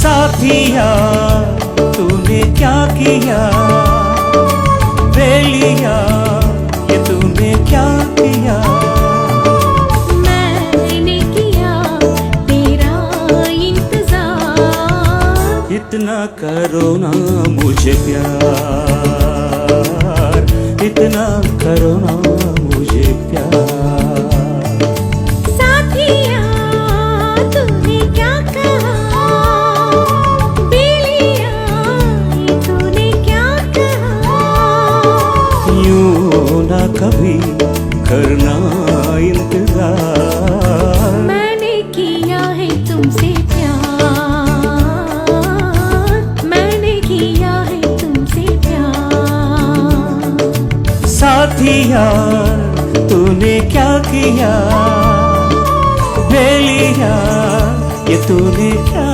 साथिया तूने क्या किया, बेलिया ये तूने क्या किया। मैंने किया तेरा इंतजार, इतना करो ना मुझे प्यार, इतना करो ना मुझे प्यार। साथिया तूने क्या कहा, बेलिया ये तूने क्या कहा। यूं ना कभी करना इंतजार, मैंने किया है तुमसे प्यार, मैंने किया है तुमसे प्यार। साथिया तूने क्या किया, बेलिया ये तूने क्या